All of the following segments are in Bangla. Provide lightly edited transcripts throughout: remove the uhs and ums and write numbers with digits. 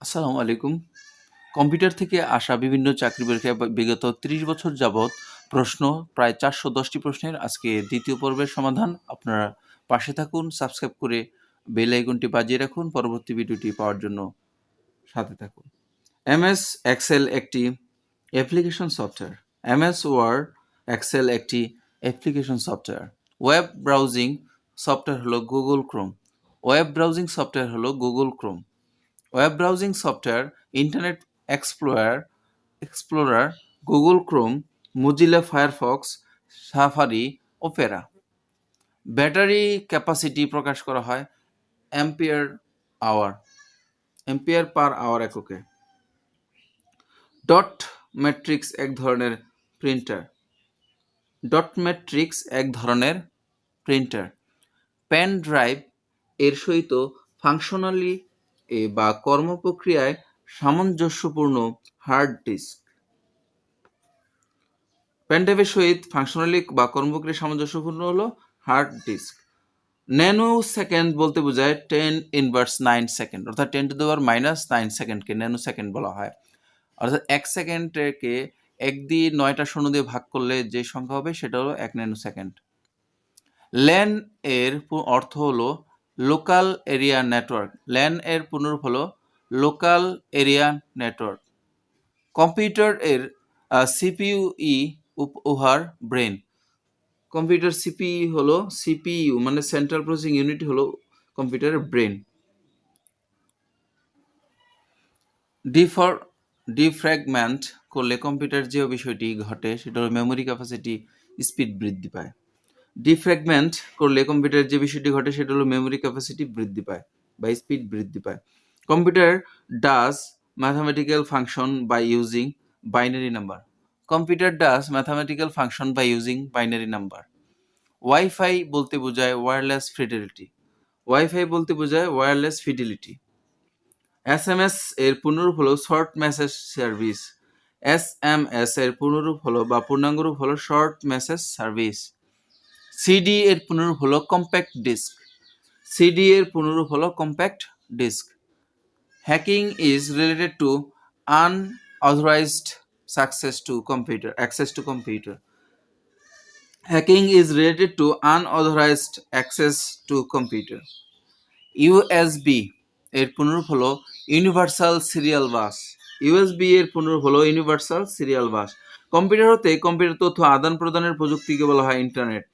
আসসালামু আলাইকুম। কম্পিউটার থেকে আসা বিভিন্ন চাকরি পরীক্ষায় বিগত ৩০ বছর যাবৎ প্রশ্ন, প্রায় ৪১০টি প্রশ্নের আজকে দ্বিতীয় পর্বের সমাধান। আপনারা পাশে থাকুন, সাবস্ক্রাইব করে বেল আইকনটি বাজিয়ে রাখুন, পরবর্তী ভিডিওটি পাওয়ার জন্য সাথে থাকুন। এমএস এক্সেল একটি application software. MS Word Excel একটি application software. Web browsing software হলো Google Chrome. Web browsing software হলো Google Chrome. Web browsing software Internet Explorer, Google Chrome, Mozilla Firefox, Safari, Opera. Battery capacity প্রকাশ করা হয় এম্পিয়ার পার আওয়ার এককে। ডট ম্যাট্রিক্স এক ধরনের প্রিন্টার। পেন ড্রাইভ এর সহিত ফাংশনালি বা কর্মপ্রক্রিয়ায় সামঞ্জস্যপূর্ণ হার্ড ডিস্ক। পেনড্রাইভের সহিত ফাংশনালি বা কর্মপ্রক্রিয়ায় সামঞ্জস্যপূর্ণ হলো হার্ড ডিস্ক। ন্যানো সেকেন্ড বলতে বোঝায় 10^9 সেকেন্ড, অর্থাৎ 10⁻⁻9 সেকেন্ডকে ন্যানো সেকেন্ড বলা হয়। অর্থাৎ 1 সেকেন্ডকে 1 দিয়ে 9টা শূন্য দিয়ে ভাগ করলে যে সংখ্যা হবে সেটা হলো 1 ন্যানো সেকেন্ড। ল্যান এর অর্থ হলো লোকাল এরিয়া নেটওয়ার্ক। ল্যান এর পুনরূপ হলো লোকাল এরিয়া নেটওয়ার্ক। কম্পিউটার এর সিপিইউ উহার ব্রেন। কম্পিউটার সিপিইউ মানে সেন্ট্রাল প্রসেসিং ইউনিট হলো কম্পিউটারের ব্রেন। ডিফ্র্যাগমেন্ট করলে কম্পিউটার যে বিষয়টি ঘটে সেটা হলো মেমোরি ক্যাপাসিটি, স্পিড বৃদ্ধি পায়। ডিফ্র্যাগমেন্ট করলে কম্পিউটার যে বিষয়টি ঘটে সেটা হলো মেমোরি ক্যাপাসিটি বৃদ্ধি পায় বা স্পিড বৃদ্ধি পায়। Computer does mathematical function by using binary number. Computer does mathematical function by using binary number. Wifi বলতে বোঝায় ওয়্যারলেস ফিডেলিটি। এসএমএস এর পুনরূপ হলো শর্ট মেসেজ সার্ভিস। এসএমএস এর পুনরূপ হলো বা পূর্ণাঙ্গ রূপ হলো শর্ট মেসেজ সার্ভিস। সিডি এর পুনরূপ হলো compact disc. Hacking is related to unauthorised access to computer. Hacking is related to unauthorized access to computer. USB এর পুনরূপ হলো ইউনিভার্সাল সিরিয়াল বাস। কম্পিউটার হতে কম্পিউটার তথ্য আদান প্রদানের প্রযুক্তিকে বলা হয় ইন্টারনেট।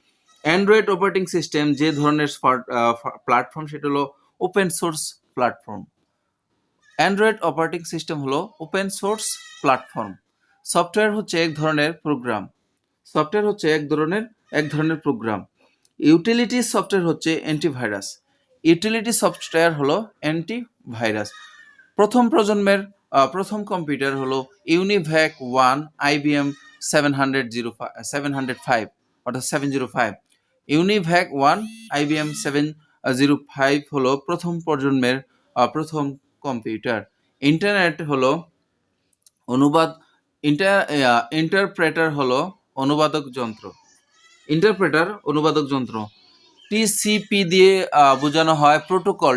অ্যান্ড্রয়েড অপারেটিং সিস্টেম যে ধরনের প্ল্যাটফর্ম সেটা হলো open source platform. Android operating system হলো ওপেন সোর্স প্ল্যাটফর্ম। সফটওয়্যার হচ্ছে এক ধরনের প্রোগ্রাম। ইউটিলিটি সফটওয়্যার হচ্ছে অ্যান্টিভাইরাস। প্রথম প্রজন্মের প্রথম কম্পিউটার হলো ইউনিভ্যাক 1 IBM 705 অর্থাৎ 705। ইউনিভ্যাক 1 IBM 705 হলো প্রথম প্রজন্মের প্রথম কম্পিউটার। ইন্টারনেট হলো ইন্টারপ্রেটার হলো অনুবাদক যন্ত্র। টিসিপি দিয়ে বোঝানো হয় প্রোটোকল।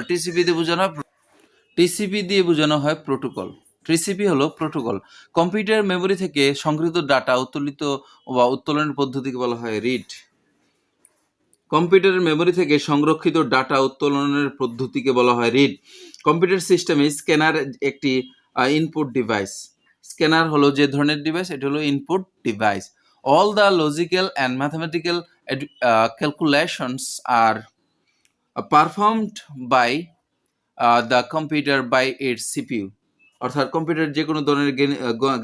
টিসিপি হলো প্রোটোকল। কম্পিউটার মেমোরি থেকে সংগৃহীত ডাটা উত্তোলিত বা উত্তোলনের পদ্ধতিকে বলা হয় রিড। কম্পিউটারের মেমোরি থেকে সংরক্ষিত ডাটা উত্তোলনের পদ্ধতিকে বলা হয় রিড। কম্পিউটার সিস্টেমে স্ক্যানার একটি ইনপুট ডিভাইস। স্ক্যানার হলো যে ধরনের ডিভাইস, এটা হলো input device. All the logical and mathematical calculations are performed by the computer by its CPU. অর্থাৎ কম্পিউটার যে কোনো ধরনের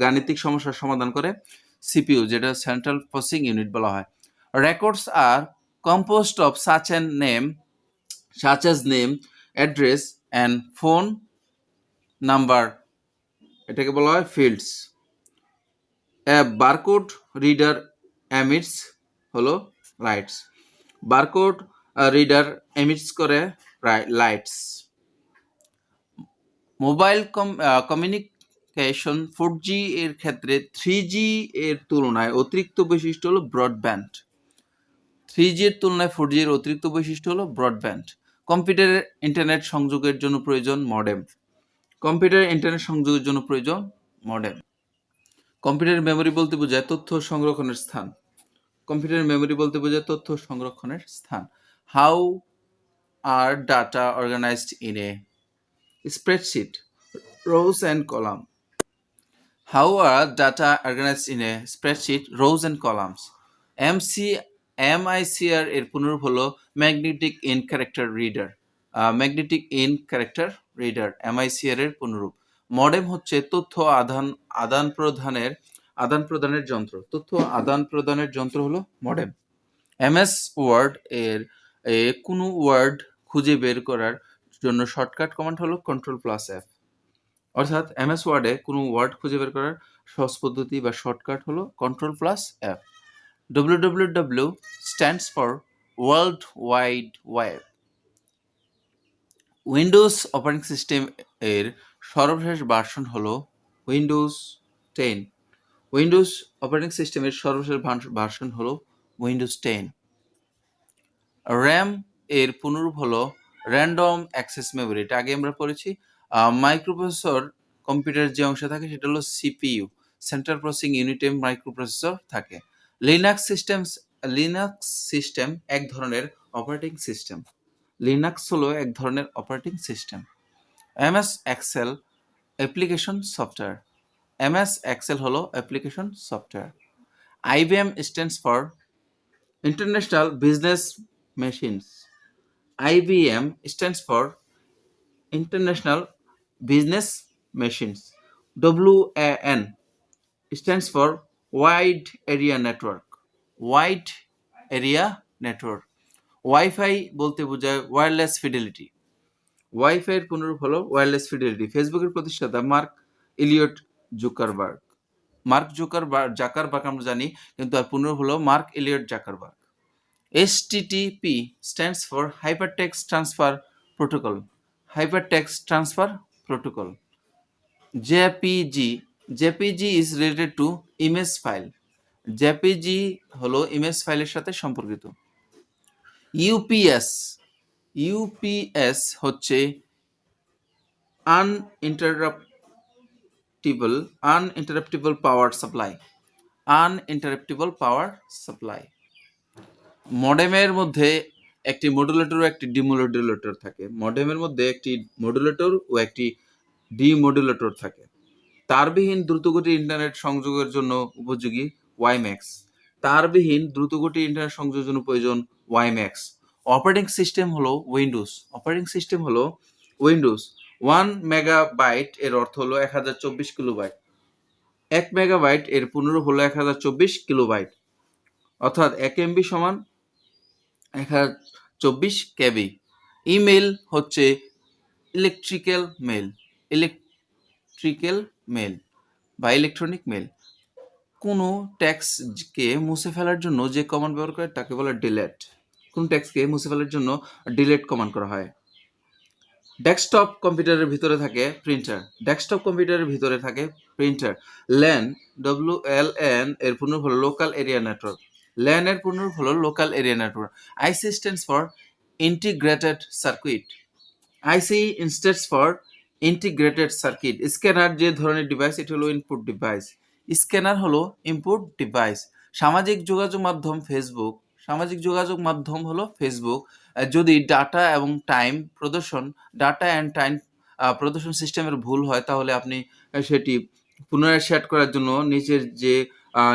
গাণিতিক সমস্যার সমাধান করে সিপিইউ, যেটা সেন্ট্রাল প্রসেসিং ইউনিট বলা হয়। Records are composed of such as name, address and phone number, এটাকে বলা হয় fields. A barcode reader emits হলো lights. barcode reader emits করে lights. মোবাইল কমিউনিকেশন 4G এর ক্ষেত্রে 3G এর তুলনায় অতিরিক্ত বৈশিষ্ট্য হলো ব্রডব্যান্ড। 3G এর তুলনায় 4G এর অতিরিক্ত বৈশিষ্ট্য হলো ব্রডব্যান্ড। কম্পিউটারের ইন্টারনেট সংযোগের জন্য প্রয়োজন মডেম। কম্পিউটার ইন্টারনেট সংযোগের জন্য প্রয়োজন মডেম। কম্পিউটার মেমরি বলতে বোঝায় তথ্য সংরক্ষণের স্থান। কম্পিউটার মেমরি বলতে বোঝায় তথ্য সংরক্ষণের স্থান। How are data organised in a spreadsheet, rows and column. How are data organized in a spreadsheet, rows and columns? MICR এর পুনরূপ হলো magnetic in character reader. Magnetic in character reader MICR এর পুনরূপ। মডেম হচ্ছে তথ্য আদান প্রদানের যন্ত্র। তথ্য আদান প্রদানের যন্ত্র হলো মডেম। MS ওয়ার্ড এর কোনো ওয়ার্ড খুঁজে বের করার জন্য শর্টকাট কমান্ড হলো Ctrl+F। অর্থাৎ MS ওয়ার্ডে কোনো ওয়ার্ড খুঁজে বের করার সহজ পদ্ধতি বা শর্টকাট হলো Ctrl+F। www stands for World Wide Web। Windows operating system এর সর্বশেষ ভার্সন হলো উইন্ডোজ 10। উইন্ডোজ অপারেটিং সিস্টেমের সর্বশেষ ভার্সন হলো উইন্ডোজ 10। র্যাম এর পুনরূপ হলো র্যান্ডম অ্যাক্সেস মেমোরি। এটা আগে আমরা পড়েছি। মাইক্রোপ্রসেসর কম্পিউটারের যে অংশ থাকে সেটা হলো CPU, সেন্ট্রাল প্রসেসিং ইউনিটে মাইক্রোপ্রসেসর থাকে। লিনাক্স সিস্টেম এক ধরনের অপারেটিং সিস্টেম। লিনাক্স হলো এক ধরনের operating system. MS Excel application software. MS Excel হলো application software. IBM stands for International Business Machines. IBM stands for International Business Machines. WAN stands for Wide Area Network. Wide Area Network. Wifi বলতে বোঝায় ওয়্যারলেস ফিডেলিটি। ওয়াইফাই এর পুনরূপ হলো ওয়্যারলেস ফিডেলিটি। ফেসবুকের প্রতিষ্ঠাতা মার্ক ইলিয়ট জুকারবার্গ। জাকারবার্গ আমরা জানি, কিন্তু আর পুনরূপ হলো Mark Elliot Zuckerberg. HTTP stands for Hypertext Transfer Protocol. Hypertext Transfer Protocol. JPG is related to image file. JPG হলো ইমেজ ফাইলের সাথে সম্পর্কিত। UPS হচ্ছে uninterruptible power supply. Uninterruptible power supply. মডেমের মধ্যে একটি মডুলেটর ও একটি ডিমডুলেটর থাকে। মডেমের মধ্যে একটি মডুলেটর ও একটি ডিমডুলেটর থাকে। তারবিহীন দ্রুতগতির ইন্টারনেট সংযোগের জন্য উপযোগী WiMAX। তারবিহীন দ্রুতগতির ইন্টারনেট সংযোগের জন্য প্রয়োজন WiMAX। অপারেটিং সিস্টেম হলো উইন্ডোজ। অপারেটিং সিস্টেম হলো উইন্ডোজ। 1 মেগাবাইট এর অর্থ হলো 1024 কিলোবাইট। 1 মেগাবাইট এর পুনরূপ হলো 1024 কিলোবাইট। অর্থাৎ 1 MB সমান 1024 KB। ইমেল হচ্ছে ইলেকট্রিক্যাল মেল বা ইলেকট্রনিক মেল। কোনো টেক্সটকে মুছে ফেলার জন্য যে কমান্ড ব্যবহার করে তাকে বলে ডিলেট। কোন টেক্সটকে মুছে ফেলার জন্য ডিলেট কমান্ড করা হয়। ডেস্কটপ কম্পিউটারের ভিতরে থাকে প্রিন্টার। ডেস্কটপ কম্পিউটারের ভিতরে থাকে প্রিন্টার। LAN WLAN এর পুনরূপ হলো লোকাল এরিয়া নেটওয়ার্ক। LAN এর পুনরূপ হলো local area network. IC stands for integrated circuit. IC stands for integrated circuit. Scanner যে ধরনের ডিভাইস, এটা হলো ইনপুট ডিভাইস। স্ক্যানার হলো ইনপুট ডিভাইস। সামাজিক যোগাযোগ মাধ্যম হলো ফেসবুক। যদি ডাটা অ্যান্ড টাইম প্রদর্শন সিস্টেমের ভুল হয়, তাহলে আপনি সেটি পুনরায় সেট করার জন্য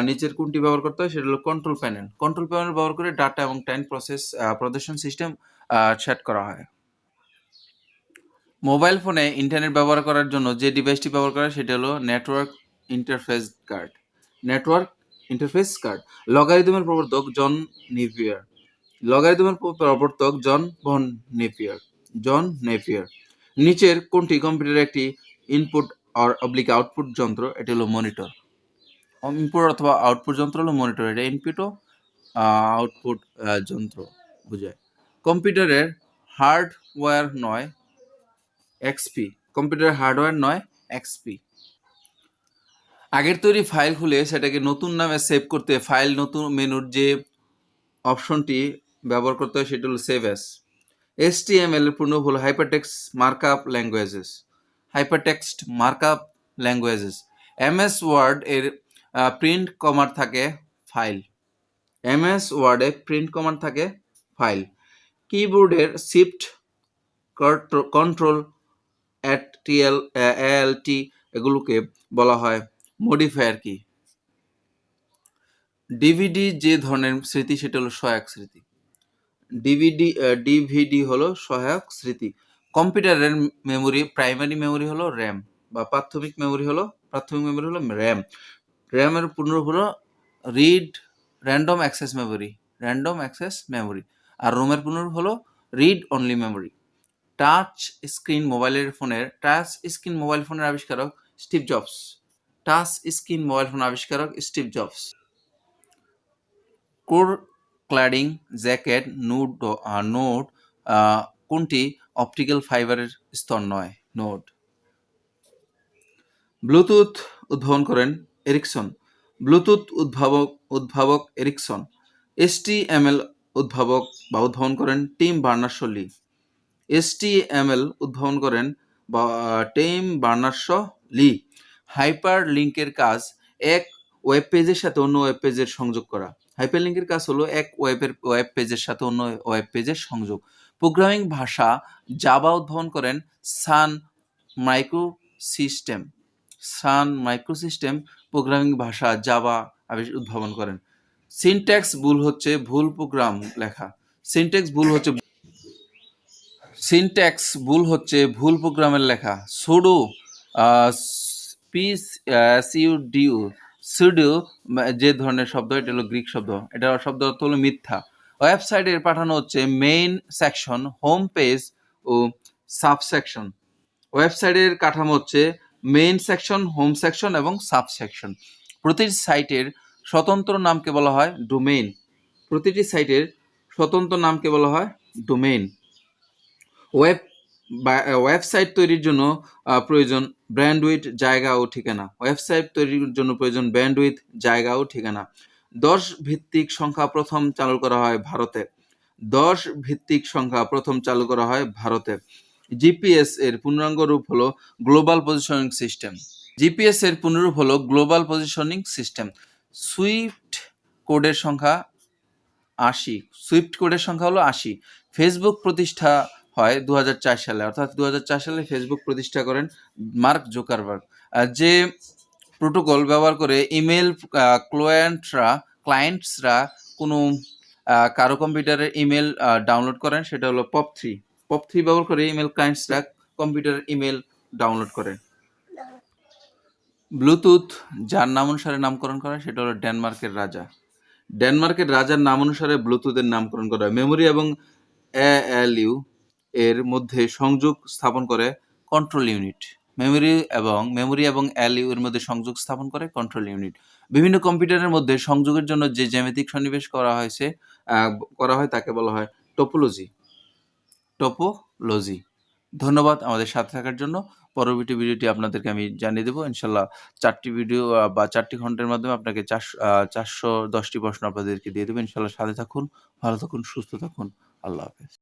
নিচের কোনটি ব্যবহার করতে হয় সেটা হলো কন্ট্রোল প্যানেল। কন্ট্রোল প্যানেল ব্যবহার করে ডাটা এবং টাইম প্রদর্শন সিস্টেম সেট করা হয়। মোবাইল ফোনে ইন্টারনেট ব্যবহার করার জন্য যে ডিভাইসটি ব্যবহার করা হয় সেটা হলো network interface card. Network interface card. লগারিদমের প্রবর্তক জন নেপিয়ার। নিচের কোনটি কম্পিউটারের একটি ইনপুট আউটপুট যন্ত্র? এটা হলো মনিটর। ইনপুট অথবা আউটপুট যন্ত্র হলো মনিটর। এটা ইনপুট ও আউটপুট যন্ত্র বোঝায়। কম্পিউটারের হার্ডওয়্যার নয় XP। কম্পিউটারের হার্ডওয়্যার নয় XP। আগের তৈরি ফাইল খুলে সেটাকে নতুন নামে সেভ করতে ফাইল নতুন মেনুর যে অপশনটি ব্যবহার করতে হয় সেটা হলো সেভ অ্যাজ। HTML এর পূর্ণ হলো hypertext markup languages. Hypertext markup languages. MS Word এর প্রিন্ট কমান্ড থাকে ফাইল। এমএস ওয়ার্ডে প্রিন্ট কমান্ড থাকে ফাইল। কিবোর্ডের শিফট কন্ট্রোল এএলটি এগুলোকে বলা হয় মডিফায়ার কি। ডিভিডি যে ধরনের স্মৃতি সেটা হলো সহায়ক স্মৃতি। ডিভিডি হলো সহায়ক স্মৃতি। কম্পিউটারের মেমোরি প্রাইমারি মেমোরি হলো র্যাম বা প্রাথমিক মেমোরি হলো র্যাম। র্যামের পূর্ণরূপ হলো র্যান্ডম অ্যাক্সেস মেমোরি। আর রোমের পূর্ণরূপ হলো read only memory. Touch screen mobile ফোনের আবিষ্কারক Steve jobs. Core cladding jacket node কোনটি অপটিক্যাল ফাইবারের স্তর নয়? নোড। ব্লুটুথ উদ্ভাবন করেন এরিকসন। উদ্ভাবক এরিকসন। HTML উদ্ভাবন করেন টিম বার্নার্স-লি। HTML উদ্ভাবন করেন টিম বার্নার্স-লি। হাইপার লিঙ্কের কাজ এক ওয়েব পেজের সাথে অন্য ওয়েব পেজের সংযোগ করা। হাইপারলিংকের কাজ হলো এক ওয়েব পেজের সাথে অন্য ওয়েব পেজের সংযোগ। প্রোগ্রামিং ভাষা জাভা উদ্ভাবন করেন সান মাইক্রোসিস্টেম প্রোগ্রামিং ভাষা জাভা উদ্ভাবন করেন। সিনট্যাক্স ভুল হচ্ছে ভুল প্রোগ্রাম লেখা। সিনট্যাক্স ভুল হচ্ছে ভুল প্রোগ্রামের লেখা। সুডো যে ধরনের শব্দ এটা হলো গ্রিক শব্দ। এটার শব্দ অর্থ হলো মিথ্যা। ওয়েবসাইটের পাঠানো হচ্ছে মেইন সেকশন, হোম পেজ ও সাবসেকশন। ওয়েবসাইটের কাঠামো হচ্ছে মেইন সেকশন, হোম সেকশন এবং সাবসেকশন। প্রতিটি সাইটের স্বতন্ত্র নামকে বলা হয় ডোমেইন। ওয়েবসাইট তৈরির জন্য প্রয়োজন ব্যান্ডউইথ জায়গা ও ঠিকানা। 10 ভিত্তিক সংখ্যা প্রথম চালু করা হয় ভারতে। জিপিএস এর পূর্ণাঙ্গ রূপ হলো গ্লোবাল পজিশনিং সিস্টেম। সুইফট কোডের সংখ্যা 80। ফেসবুক প্রতিষ্ঠা হয় 2004 সালে, অর্থাৎ 2004 সালে ফেসবুক প্রতিষ্ঠা করেন মার্ক জুকারবার্গ। যে প্রোটোকল ব্যবহার করে ইমেল ক্লায়েন্টসরা কোনো কারো কম্পিউটারের ইমেল ডাউনলোড করেন সেটা হলো POP3 ব্যবহার করে ইমেল ক্লায়েন্টসরা কম্পিউটারের ইমেল ডাউনলোড করেন। ব্লুটুথ যার নাম অনুসারে নামকরণ করা সেটা হলো ডেনমার্কের রাজার নাম অনুসারে ব্লুটুথের নামকরণ করা হয়। মেমোরি এবং ALU এর মধ্যে সংযোগ স্থাপন করে কন্ট্রোল ইউনিট। বিভিন্ন কম্পিউটারের মধ্যে সংযোগের জন্য যে জ্যামিতিক সন্নিবেশ করা হয় তাকে বলা হয় টোপোলজি। ধন্যবাদ আমাদের সাথে থাকার জন্য। পরবর্তী ভিডিওটি আপনাদেরকে আমি জানিয়ে দেবো ইনশাল্লাহ। 4টি ভিডিও বা 4টি ঘন্টার মাধ্যমে আপনাকে 410টি প্রশ্ন আপনাদেরকে দিয়ে দেবো ইনশাল্লাহ। সাথে থাকুন, ভালো থাকুন, সুস্থ থাকুন। আল্লাহ হাফেজ।